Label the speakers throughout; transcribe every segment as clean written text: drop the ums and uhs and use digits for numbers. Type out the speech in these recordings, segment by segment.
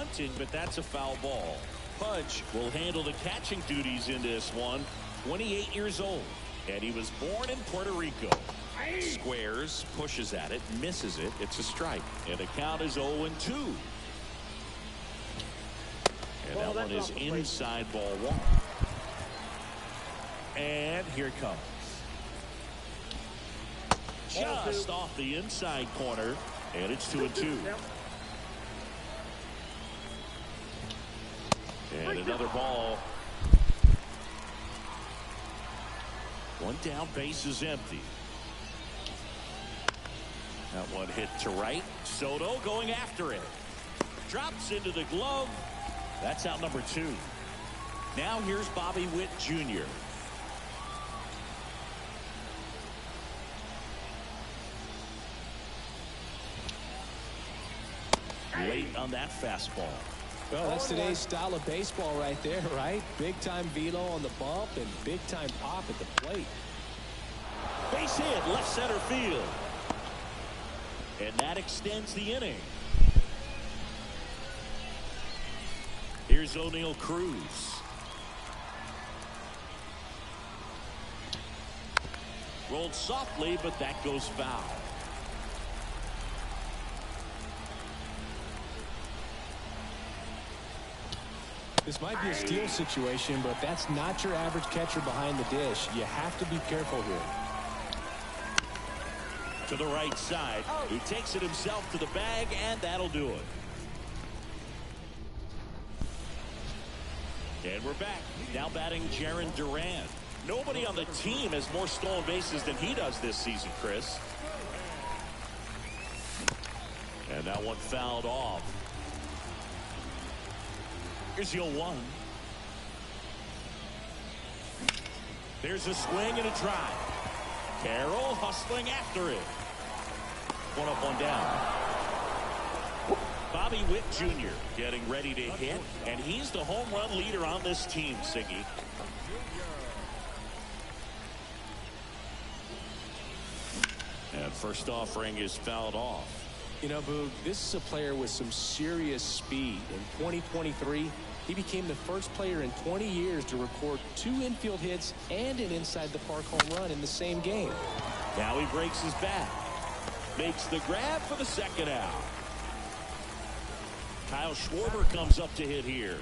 Speaker 1: bunting, but that's a foul ball. Pudge will handle the catching duties in this one. 28 years old, and he was born in Puerto Rico. Squares, pushes at it, misses it. It's a strike, and the count is 0-2. And that one is inside ball one. And here it comes. Just off the inside corner, and it's 2-2. And another ball. One down, base is empty. That one hit to right. Soto going after it. Drops into the glove. That's out number 2. Now here's Bobby Witt Jr. Late on that fastball.
Speaker 2: Well, that's today's style of baseball right there, right? Big-time velo on the bump and big-time pop at the plate.
Speaker 1: Base hit, left center field. And that extends the inning. Here's O'Neal Cruz. Rolled softly, but that goes foul.
Speaker 2: This might be a steal situation, but that's not your average catcher behind the dish. You have to be careful here.
Speaker 1: To the right side. He takes it himself to the bag, and that'll do it. And we're back. Now batting Jarren Duran. Nobody on the team has more stolen bases than he does this season, Chris. And that one fouled off. Here's the 0-1. There's a swing and a drive. Carroll hustling after it. One up, one down. Bobby Witt Jr. getting ready to hit, and he's the home run leader on this team, Siggy. And first offering is fouled off.
Speaker 2: You know, Boog, this is a player with some serious speed. In 2023, he became the first player in 20 years to record 2 infield hits and an inside-the-park home run in the same game.
Speaker 1: Now he breaks his bat. Makes the grab for the second out. Kyle Schwarber comes up to hit here.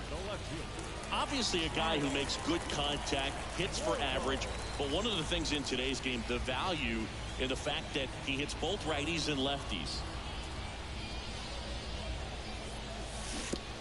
Speaker 1: Obviously a guy who makes good contact, hits for average, but one of the things in today's game, the value in the fact that he hits both righties and lefties.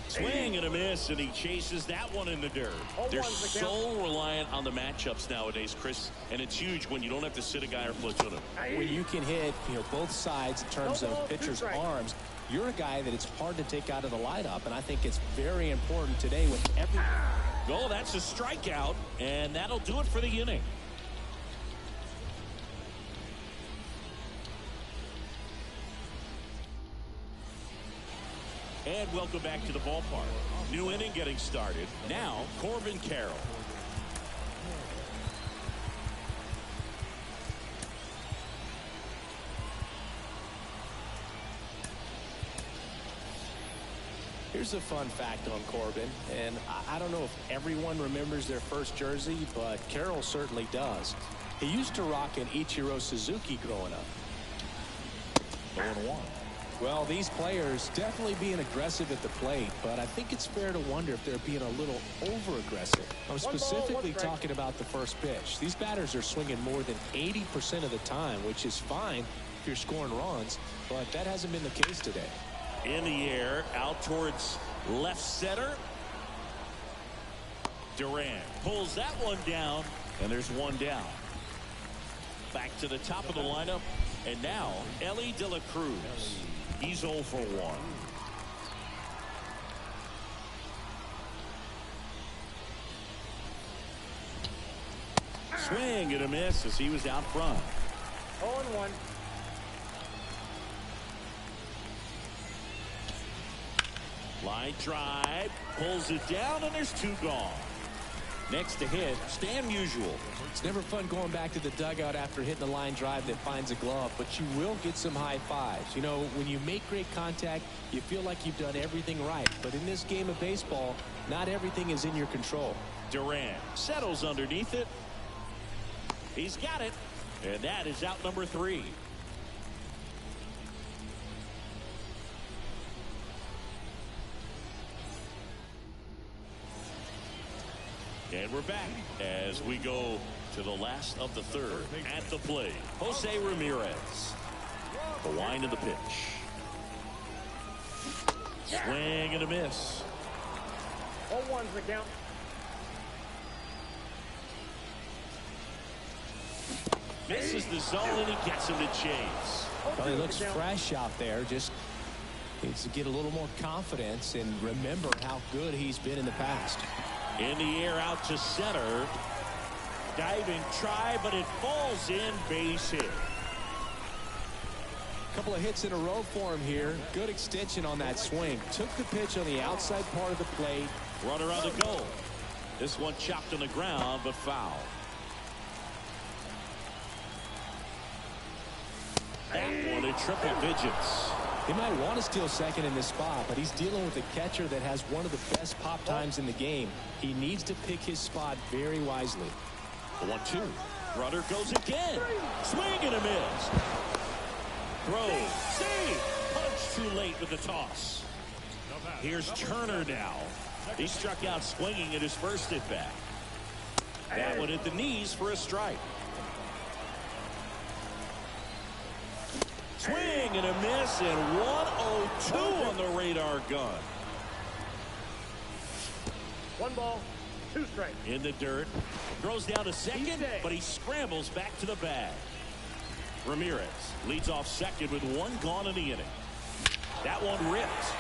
Speaker 1: Swing and a miss, and he chases that one in the dirt. They're so reliant on the matchups nowadays, Chris, and it's huge when you don't have to sit a guy or platoon him.
Speaker 2: When you can hit, both sides in terms of pitchers' arms, you're a guy that it's hard to take out of the lineup, and I think it's very important today with every.
Speaker 1: Oh, that's a strikeout, and that'll do it for the inning. And welcome back to the ballpark. New inning getting started. Now, Corbin Carroll.
Speaker 2: Here's a fun fact on Corbin, and I don't know if everyone remembers their first jersey, but Carroll certainly does. He used to rock an Ichiro Suzuki growing up.
Speaker 1: 0-1.
Speaker 2: Well, these players definitely being aggressive at the plate, but I think it's fair to wonder if they're being a little over-aggressive. I'm specifically talking about the first pitch. These batters are swinging more than 80% of the time, which is fine if you're scoring runs, but that hasn't been the case today.
Speaker 1: In the air, out towards left center. Duran pulls that one down, and there's one down. Back to the top of the lineup, and now Elly De La Cruz. He's 0 for 1. Swing and a miss as he was out front.
Speaker 3: 0-1.
Speaker 1: Line drive, pulls it down, and there's 2 gone. Next to hit, stand usual.
Speaker 2: It's never fun going back to the dugout after hitting a line drive that finds a glove, but you will get some high fives. You know, when you make great contact, you feel like you've done everything right. But in this game of baseball, not everything is in your control.
Speaker 1: Durant settles underneath it. He's got it. And that is out number 3. And we're back as we go to the last of the third. At the plate, Jose Ramirez. The wind of the pitch. Swing and a miss.
Speaker 3: 0-1's the count.
Speaker 1: Misses the zone and he gets him to chase.
Speaker 2: Well, he looks fresh out there. Just needs to get a little more confidence and remember how good he's been in the past.
Speaker 1: In the air out to center. Diving try, but it falls in. Base hit.
Speaker 2: A couple of hits in a row for him here. Good extension on that swing. Took the pitch on the outside part of the plate.
Speaker 1: Runner on the goal. This one chopped on the ground, but foul. That one in triple digits.
Speaker 2: He might want to steal second in this spot, but he's dealing with a catcher that has one of the best pop times in the game. He needs to pick his spot very wisely.
Speaker 1: The 1-2. Runner goes again. Swing and a miss. Throw. See. Punch too late with the toss. Here's Turner now. He struck out swinging at his first at bat. That one at the knees for a strike. Swing and a miss, and 1-0-2 on the radar gun.
Speaker 3: 1 ball, 2 strikes.
Speaker 1: In the dirt. Throws down to second, but he scrambles back to the bag. Ramirez leads off second with 1 gone in the inning. That one ripped.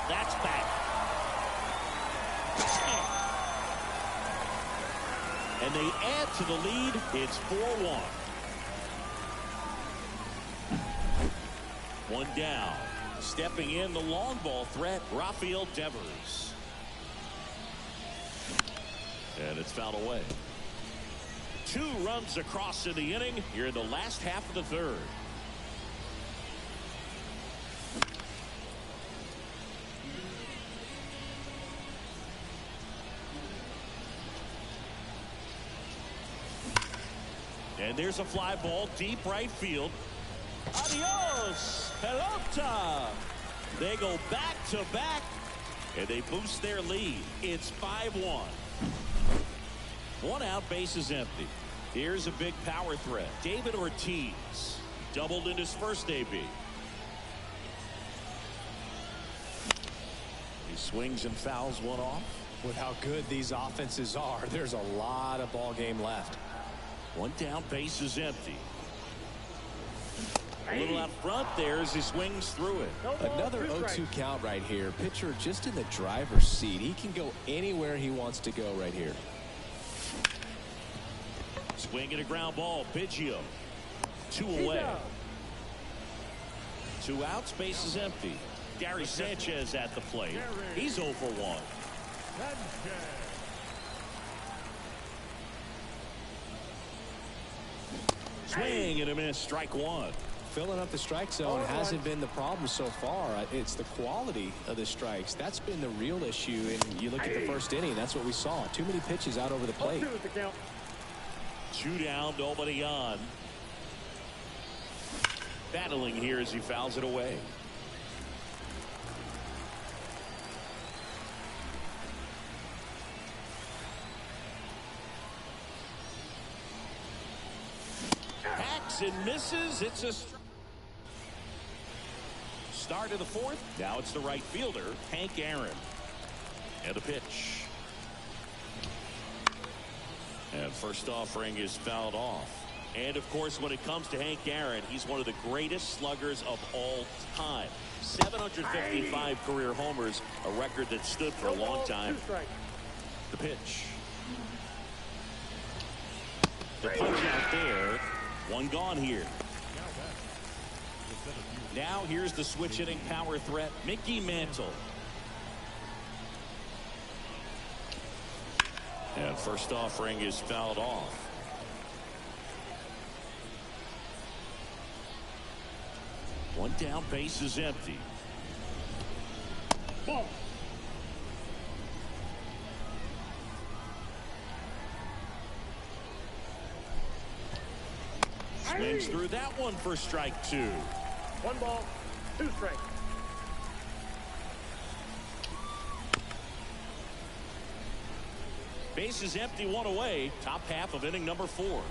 Speaker 1: That's back. And they add to the lead. It's 4-1. 1 down. Stepping in the long ball threat, Rafael Devers. And it's fouled away. 2 runs across in the inning here in the last half of the third. And there's a fly ball deep right field. Adios, pelota. They go back to back, and they boost their lead. It's 5-1. 1 out, base is empty. Here's a big power threat. David Ortiz doubled in his first AB. He swings and fouls one off.
Speaker 2: With how good these offenses are, there's a lot of ball game left.
Speaker 1: 1 down, base is empty. A little out front there as he swings through it.
Speaker 2: Another 0-2 count right here. Pitcher just in the driver's seat. He can go anywhere he wants to go right here.
Speaker 1: Swing and a ground ball. Biggio. 2 away. 2 outs. Base is empty. Gary Sanchez at the plate. He's 0 for 1. Swing and a miss. Strike 1.
Speaker 2: Filling up the strike zone hasn't been the problem so far. It's the quality of the strikes. That's been the real issue. And you look at the first inning, that's what we saw. Too many pitches out over the plate.
Speaker 1: 2 down, nobody on. Battling here as he fouls it away. Hacks and misses. It's a start of the 4th. Now it's the right fielder, Hank Aaron. And the pitch. And first offering is fouled off. And of course, when it comes to Hank Aaron, he's one of the greatest sluggers of all time. 755 career homers, a record that stood for a long time. The pitch. The punch out there. 1 gone here. Now here's the switch hitting power threat, Mickey Mantle. And first offering is fouled off. One down, base is empty.
Speaker 3: Ball.
Speaker 1: Swings through that one for strike two.
Speaker 3: 1 ball, 2 strikes.
Speaker 1: Base is empty, 1 away. Top half of inning number 4.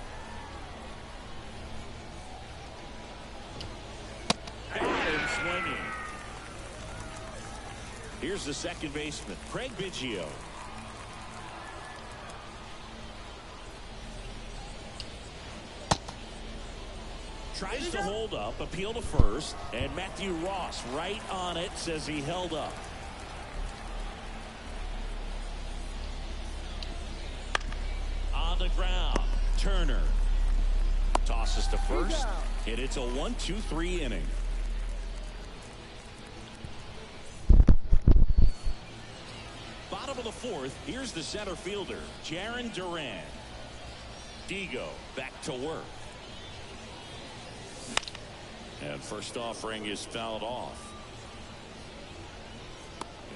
Speaker 1: Got him swinging. Here's the second baseman, Craig Biggio. Tries to hold up, appeal to first, and Matthew Ross right on it, says he held up. On the ground, Turner tosses to first, and it's a 1-2-3 inning. Bottom of the 4th, here's the center fielder, Jarren Duran. Digo back to work. And first offering is fouled off.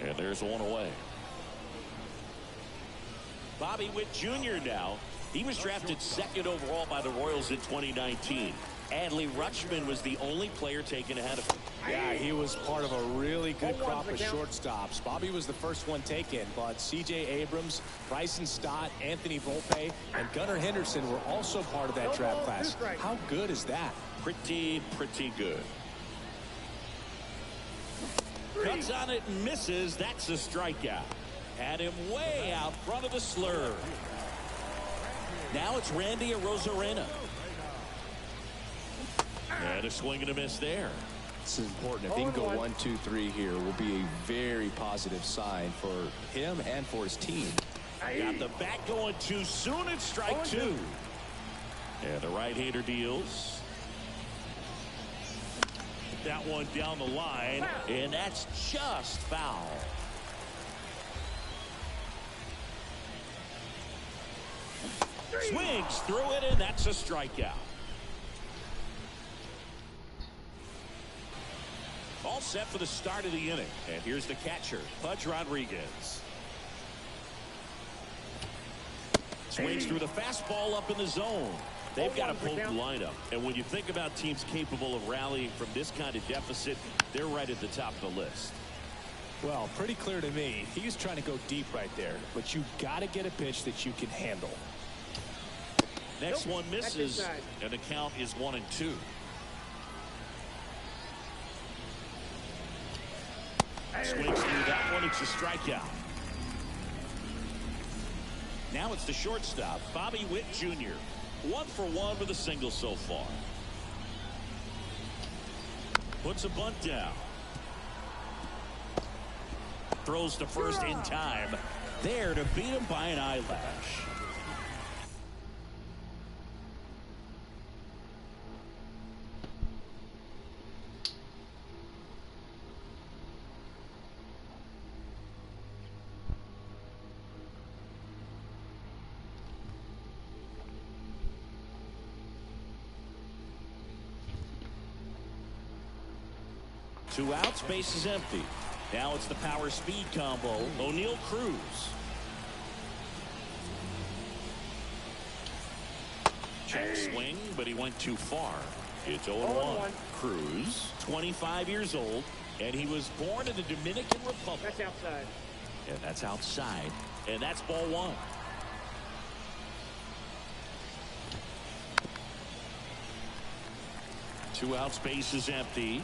Speaker 1: And there's 1 away. Bobby Witt Jr. now. He was drafted 2nd overall by the Royals in 2019. Adley Rutschman was the only player taken ahead of him.
Speaker 2: Yeah, he was part of a really good crop of shortstops. Bobby was the first one taken, but C.J. Abrams, Bryson Stott, Anthony Volpe, and Gunnar Henderson were also part of that draft class. How good is that?
Speaker 1: Pretty good. Cuts on it and misses. That's a strikeout. Had him way out front of the slur. Now it's Randy Arozarena. And a swing and a miss there.
Speaker 2: This is important. If he can go 1-2-3 here, will be a very positive sign for him and for his team.
Speaker 1: Got the bat going too soon. It's strike 2. And the right-hander deals. That one down the line, and that's just foul. Swings through it, and that's a strikeout. All set for the start of the inning. And here's the catcher, Pudge Rodriguez. Swings through the fastball up in the zone. They've got a potent lineup. And when you think about teams capable of rallying from this kind of deficit, they're right at the top of the list.
Speaker 2: Well, pretty clear to me. He's trying to go deep right there. But you've got to get a pitch that you can handle.
Speaker 1: Next one misses, and the count is 1-2. Swings through that one. It's a strikeout. Now it's the shortstop, Bobby Witt Jr. 1 for 1 with a single so far. Puts a bunt down. Throws to first in time. There to beat him by an eyelash. Two outs, base is empty. Now it's the power speed combo. O'Neal Cruz. Check swing, but he went too far. It's 0-1. Cruz, 25 years old, and he was born in the Dominican Republic.
Speaker 3: That's outside.
Speaker 1: And that's outside. And that's ball 1. Two outs, base is empty.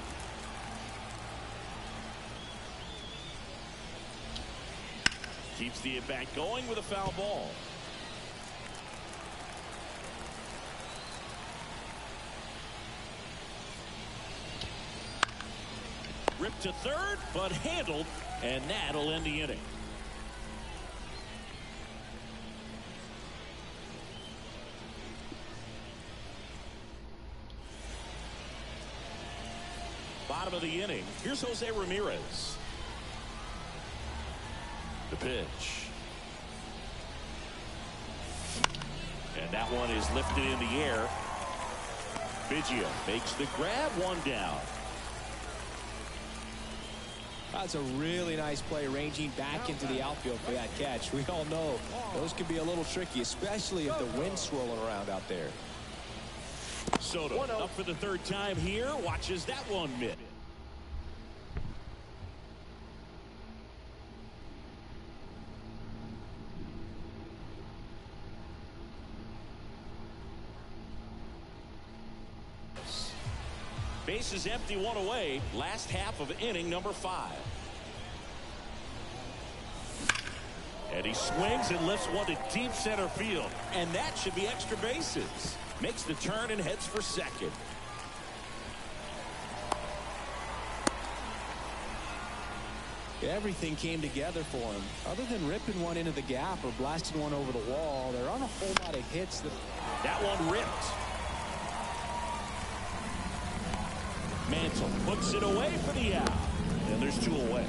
Speaker 1: Keeps the at-bat going with a foul ball. Ripped to third, but handled, and that'll end the inning. Bottom of the inning. Here's Jose Ramirez. The pitch. And that one is lifted in the air. Biggio makes the grab, one down.
Speaker 2: That's a really nice play, ranging back into the outfield for that catch. We all know those can be a little tricky, especially if the wind's swirling around out there.
Speaker 1: Soto up for the third time here. Watches that one miss. Base is empty, one away. Last half of inning number 5. And he swings and lifts one to deep center field. And that should be extra bases. Makes the turn and heads for second.
Speaker 2: Everything came together for him. Other than ripping one into the gap or blasting one over the wall, there aren't a whole lot of hits.
Speaker 1: That one ripped. Mantle puts it away for the out. And there's 2 away.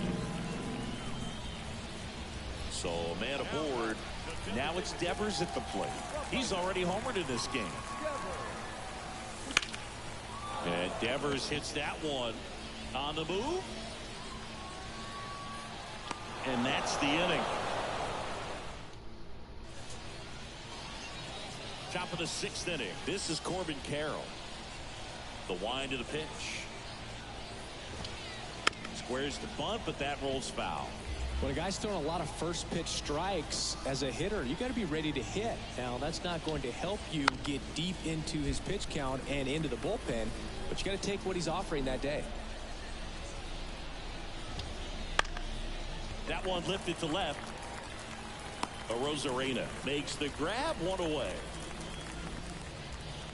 Speaker 1: So man aboard. Now it's Devers at the plate. He's already homered in this game. And Devers hits that one on the move. And that's the inning. Top of the 6th inning. This is Corbin Carroll. The wind of the pitch. Squares the bunt, but that rolls foul.
Speaker 2: When a guy's throwing a lot of first pitch strikes as a hitter, you got to be ready to hit. Now, that's not going to help you get deep into his pitch count and into the bullpen, but you got to take what he's offering that day.
Speaker 1: That one lifted to left. Arozarena makes the grab, one away.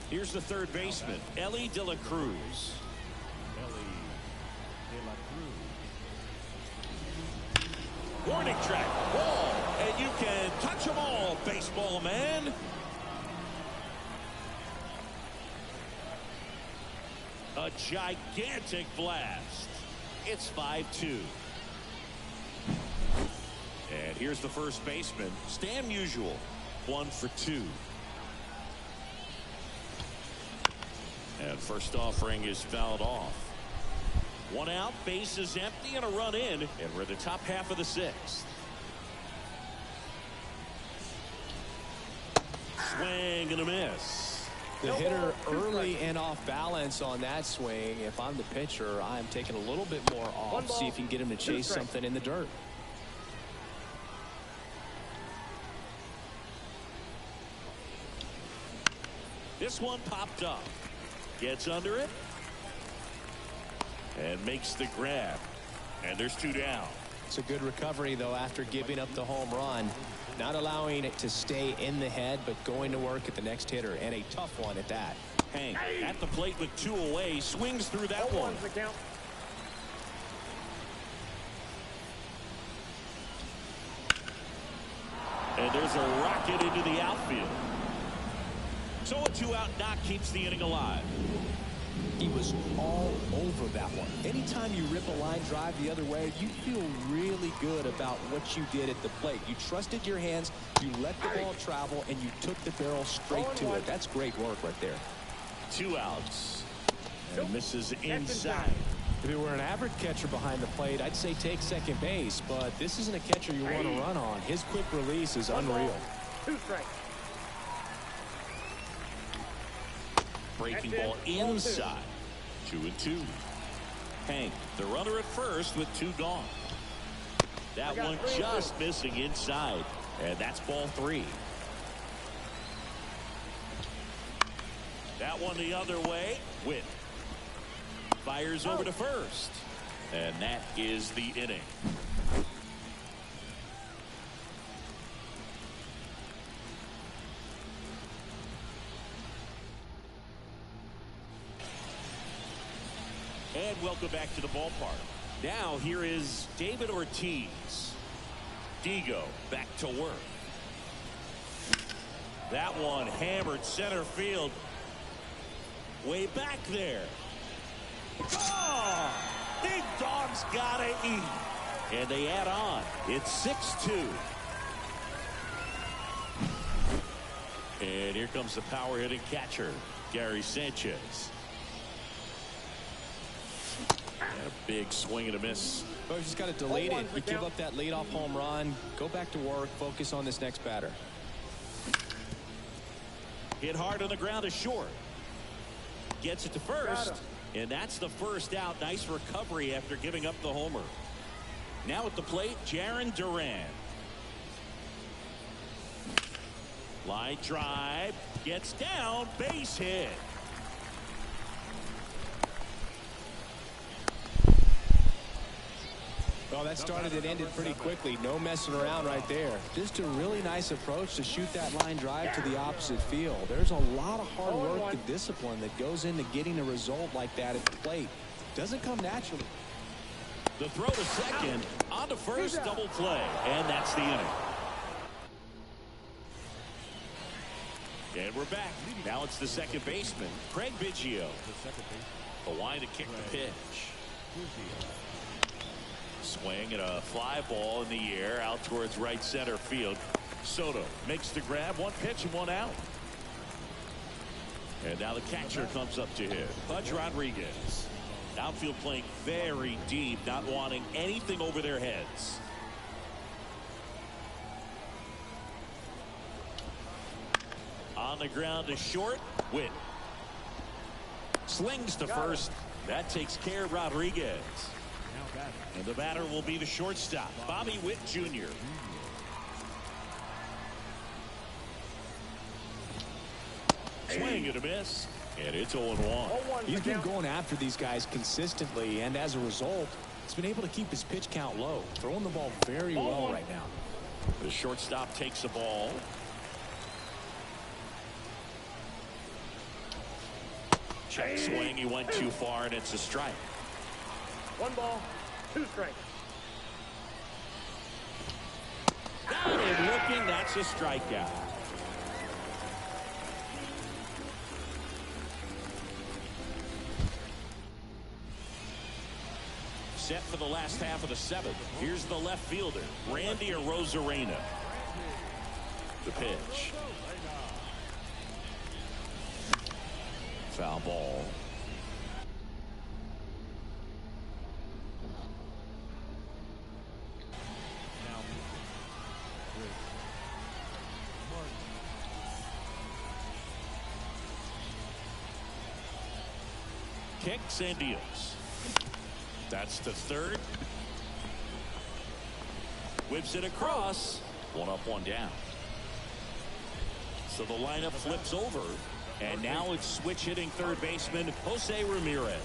Speaker 1: Here's the third baseman, Ellie De La Cruz. Warning track, ball, and you can touch them all, baseball man. A gigantic blast. It's 5-2. And here's the first baseman, Stan Musial, 1 for 2. And first offering is fouled off. 1 out, base is empty, and a run in, and we're in the top half of the 6th. Swing and a miss.
Speaker 2: The hitter early and off balance on that swing. If I'm the pitcher, I'm taking a little bit more off. See if you can get him to chase something in the dirt.
Speaker 1: This one popped up. Gets under it. And makes the grab. And there's 2 down.
Speaker 2: It's a good recovery, though, after giving up the home run. Not allowing it to stay in the head, but going to work at the next hitter. And a tough one at that.
Speaker 1: Hank at the plate with 2 away. Swings through that one. And there's a rocket into the outfield. So a 2-out knock keeps the inning alive.
Speaker 2: He was all over that one. Anytime you rip a line drive the other way, you feel really good about what you did at the plate. You trusted your hands, you let the ball travel, and you took the barrel straight to it. That's great work right there.
Speaker 1: 2 outs. And misses inside.
Speaker 2: If it were an average catcher behind the plate, I'd say take second base, but this isn't a catcher you want to run on. His quick release is unreal.
Speaker 3: 2 strikes.
Speaker 1: Breaking ball inside. 2-2. Hank, the runner at first with 2 gone. That one just missing inside. And that's ball 3. That one the other way. Witt fires over to first. And that is the inning. And welcome back to the ballpark. Now here is David Ortiz. Digo back to work. That one hammered center field. Way back there. Oh! Big dog's gotta eat. And they add on. It's 6-2. And here comes the power hitting catcher, Gary Sanchez. And a big swing and a miss.
Speaker 2: Well, you just got to delete it. You give up that leadoff home run. Go back to work. Focus on this next batter.
Speaker 1: Hit hard on the ground is short. Gets it to first. And that's the first out. Nice recovery after giving up the homer. Now at the plate, Jarren Duran. Line drive. Gets down. Base hit.
Speaker 2: Well, that started and ended pretty quickly. No messing around right there. Just a really nice approach to shoot that line drive to the opposite field. There's a lot of hard work and discipline that goes into getting a result like that at the plate. Doesn't come naturally.
Speaker 1: The throw to second, on to first, double play, and that's the inning. And we're back. Now it's the second baseman, Craig Biggio. The line to kick the pitch. Swing and a fly ball in the air out towards right center field. Soto makes the grab. One pitch and one out. And now the catcher comes up to hit. Pudge Rodriguez. Outfield playing very deep, not wanting anything over their heads. On the ground to short. Witt. Slings to first. That takes care of Rodriguez. And the batter will be the shortstop, Bobby Witt Jr. Swing and a miss. And it's 0-1.
Speaker 2: He's been going after these guys consistently, and as a result, he's been able to keep his pitch count low. Throwing the ball very well right now.
Speaker 1: The shortstop takes the ball. Check swing. He went too far, and it's a strike.
Speaker 3: 1 ball, 2 strikes.
Speaker 1: Down and looking. That's a strikeout. Set for the last half of the 7th. Here's the left fielder, Randy Arozarena. The pitch. Foul ball. Kicks and deals. That's the third. Whips it across. 1 up, 1 down. So the lineup flips over. And now it's switch hitting third baseman Jose Ramirez.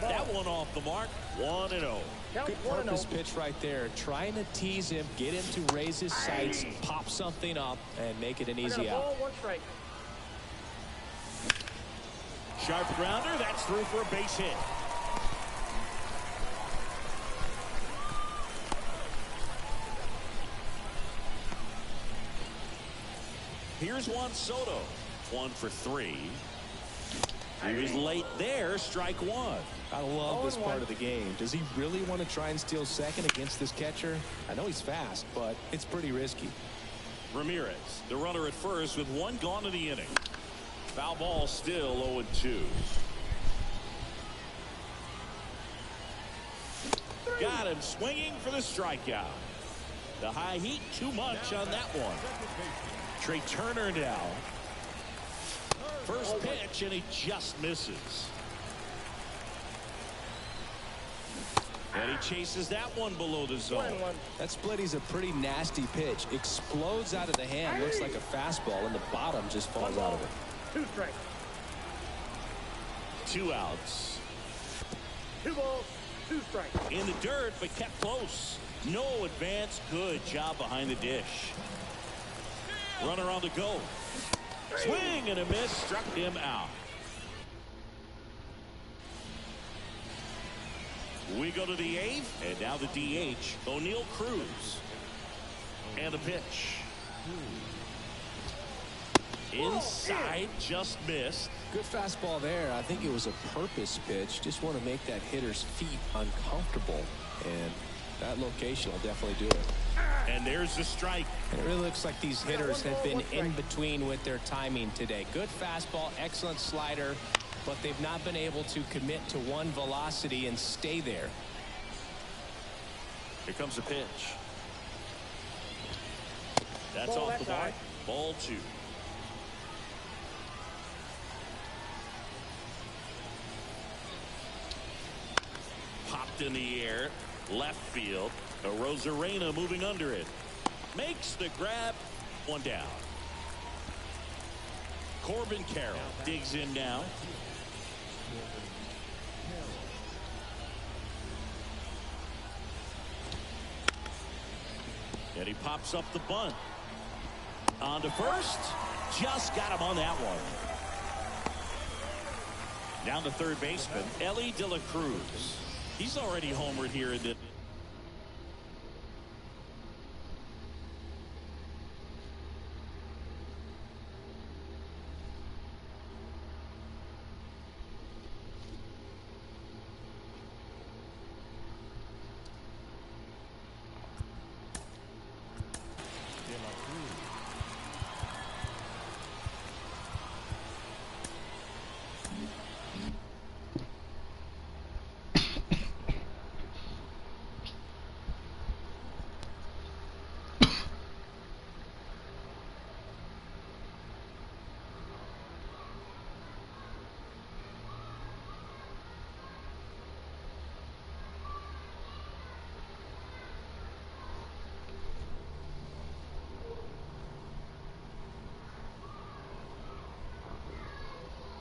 Speaker 1: That one off the mark. 1-0.
Speaker 2: Good purpose pitch right there. Trying to tease him, get him to raise his sights, pop something up, and make it an easy out.
Speaker 3: 1 strike.
Speaker 1: Sharp grounder. That's through for a base hit. Here's Juan Soto. 1 for 3. He was late there. Strike 1.
Speaker 2: I love this part of the game. Does he really want to try and steal second against this catcher? I know he's fast, but it's pretty risky.
Speaker 1: Ramirez, the runner at first with 1 gone in the inning. Foul ball, still 0-2. Got him swinging for the strikeout. The high heat, too much on that one. Trey Turner now. First pitch, and he just misses. And he chases that one below the zone.
Speaker 2: That split is a pretty nasty pitch. Explodes out of the hand. Looks like a fastball, and the bottom just falls out of it.
Speaker 3: 2 strikes.
Speaker 1: 2 outs.
Speaker 3: 2 balls, 2 strikes.
Speaker 1: In the dirt, but kept close. No advance. Good job behind the dish. Runner on the go. Swing and a miss. Struck him out. We go to the 8th, and now the DH, O'Neal Cruz. And the pitch. Inside, just missed.
Speaker 2: Good fastball there. I think it was a purpose pitch. Just want to make that hitter's feet uncomfortable. And That location will definitely do it.
Speaker 1: And there's the strike.
Speaker 4: It really looks like these hitters have been in between with their timing today. Good fastball, excellent slider, but they've not been able to commit to one velocity and stay there.
Speaker 1: Here comes the pitch. That's off the mark. Ball 2. Popped in the air. Left field. Rosarena moving under it. Makes the grab. 1 down. Corbin Carroll digs in now. And he pops up the bunt. On to first. Just got him on that one. Down to third baseman, Ellie De La Cruz. He's already homered here in the...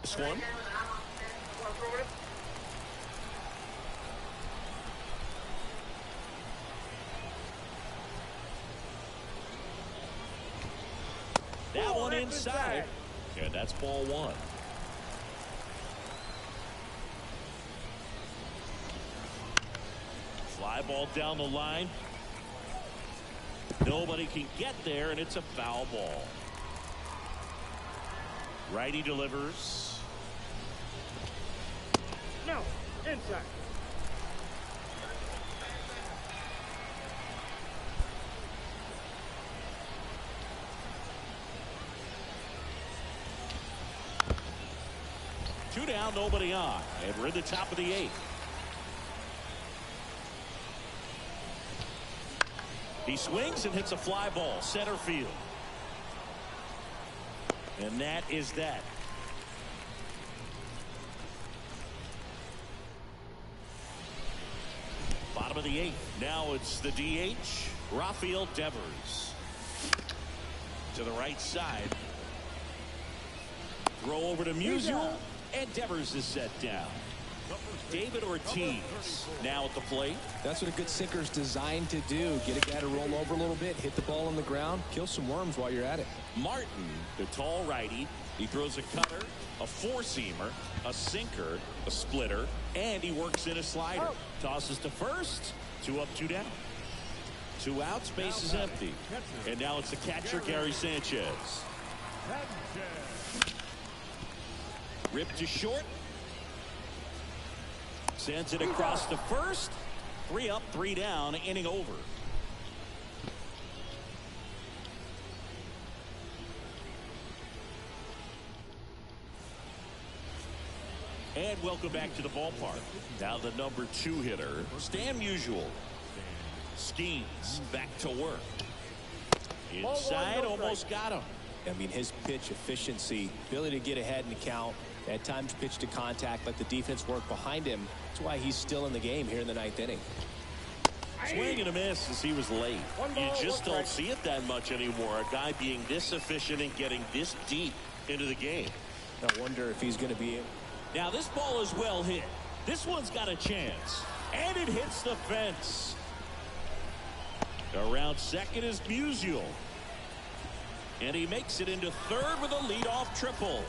Speaker 1: This one. That one inside. And that's ball 1. Fly ball down the line. Nobody can get there, and it's a foul ball. Righty delivers.
Speaker 3: No, inside.
Speaker 1: Two down, nobody on, and we're in the top of the 8th. He swings and hits a fly ball, center field. And that is that. Bottom of the 8th. Now it's the DH, Rafael Devers. To the right side. Throw over to Musial, and Devers is set down. David Ortiz now at the plate.
Speaker 2: That's what a good sinker's designed to do. Get a guy to roll over a little bit, hit the ball on the ground, kill some worms while you're at it.
Speaker 1: Martin, the tall righty. He throws a cutter, a 4-seamer, a sinker, a splitter, and he works in a slider. Tosses to first. 2 up, 2 down. 2 outs, base is empty. And now it's the catcher, Gary Sanchez. Ripped to short. Sends it across to first. 3 up, 3 down, inning over. And welcome back to the ballpark. Now the number 2 hitter, Stan Musial. Schemes back to work. Inside, almost got him.
Speaker 2: I mean, his pitch efficiency, ability to get ahead in the count, at times pitch to contact, let the defense work behind him. That's why he's still in the game here in the 9th inning.
Speaker 1: Swing and a miss as he was late. You just don't see it that much anymore. A guy being this efficient and getting this deep into the game.
Speaker 2: I wonder if he's going to be...
Speaker 1: Now this ball is well hit. This one's got a chance. And it hits the fence. Around second is Musial. And he makes it into third with a leadoff triple.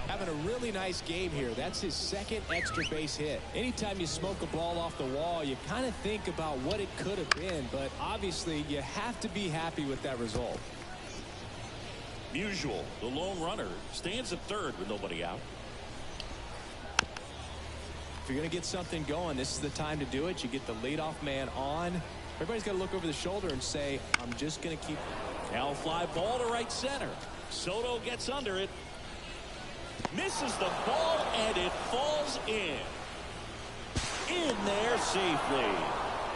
Speaker 2: Having a really nice game here. That's his 2nd extra base hit. Anytime you smoke a ball off the wall, you kind of think about what it could have been, but obviously you have to be happy with that result.
Speaker 1: Musial, the lone runner, stands at third with nobody out.
Speaker 2: If you're going to get something going, this is the time to do it. You get the leadoff man on. Everybody's got to look over the shoulder and say, I'm just going to keep.
Speaker 1: Now fly ball to right center. Soto gets under it. Misses the ball, and it falls in. In there safely.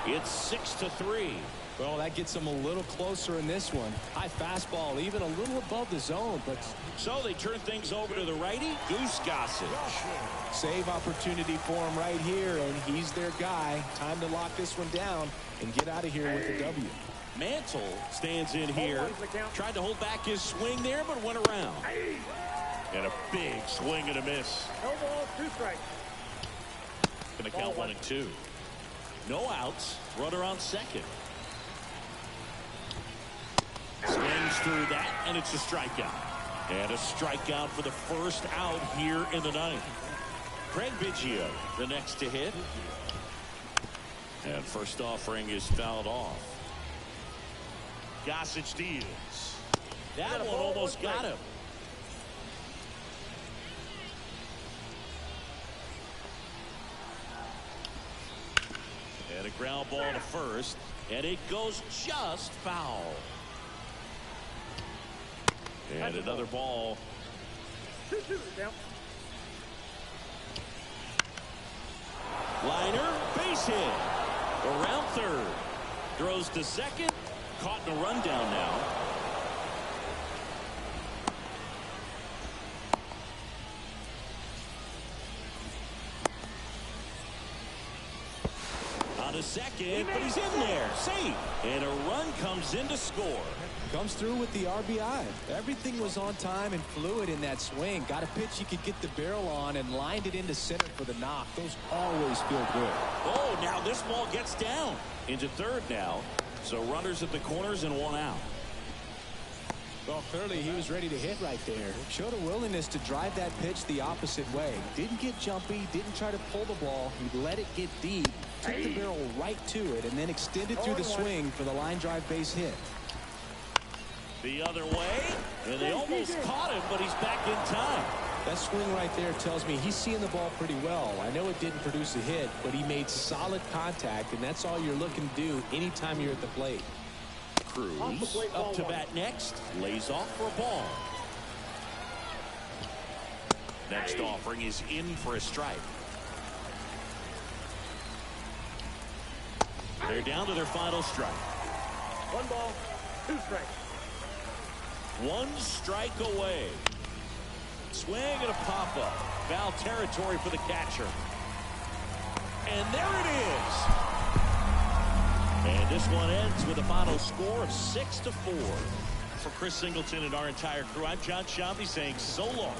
Speaker 1: It's 6-3.
Speaker 2: Well, that gets them a little closer in this one. High fastball, even a little above the zone, but
Speaker 1: so they turn things over to the righty, Goose Gossage.
Speaker 2: save opportunity for him right here, and he's their guy. Time to lock this one down and get out of here with the W.
Speaker 1: Mantle stands in here. Tried to hold back his swing there, but went around. And a big swing and a miss.
Speaker 3: No ball, 2 strikes.
Speaker 1: Going to count 1-2. No outs. Runner on second. Swings through that, and it's a strikeout. And a strikeout for the first out here in the ninth. Craig Biggio, the next to hit. And first offering is fouled off. Gossage deals. That one almost got him. And a ground ball to first, and it goes just foul. And another ball.
Speaker 3: 2-2 down.
Speaker 1: Liner, base hit. Around third. Throws to second. Caught in a rundown now. On a second, but he's in there. Safe. And a run comes in to score.
Speaker 2: Comes through with the RBI. Everything was on time and fluid in that swing. Got a pitch you could get the barrel on and lined it into center for the knock. Those always feel good.
Speaker 1: Oh, now this ball gets down into third now. So runners at the corners and 1 out.
Speaker 2: Well, clearly he was ready to hit right there. Showed a willingness to drive that pitch the opposite way. Didn't get jumpy, didn't try to pull the ball. He let it get deep, took the barrel right to it, and then extended through the swing for the line drive base hit.
Speaker 1: The other way, and they almost caught him, but he's back in time.
Speaker 2: That swing right there tells me he's seeing the ball pretty well. I know it didn't produce a hit, but he made solid contact, and that's all you're looking to do anytime you're at the plate.
Speaker 1: Cruz up to bat next, lays off for a ball. Next offering is in for a strike. They're down to their final strike.
Speaker 3: 1 ball, 2 strikes.
Speaker 1: 1 strike away. Swing and a pop-up. Foul territory for the catcher. And there it is. And this one ends with a final score of 6-4. For Chris Singleton and our entire crew, I'm John Shambi saying so long.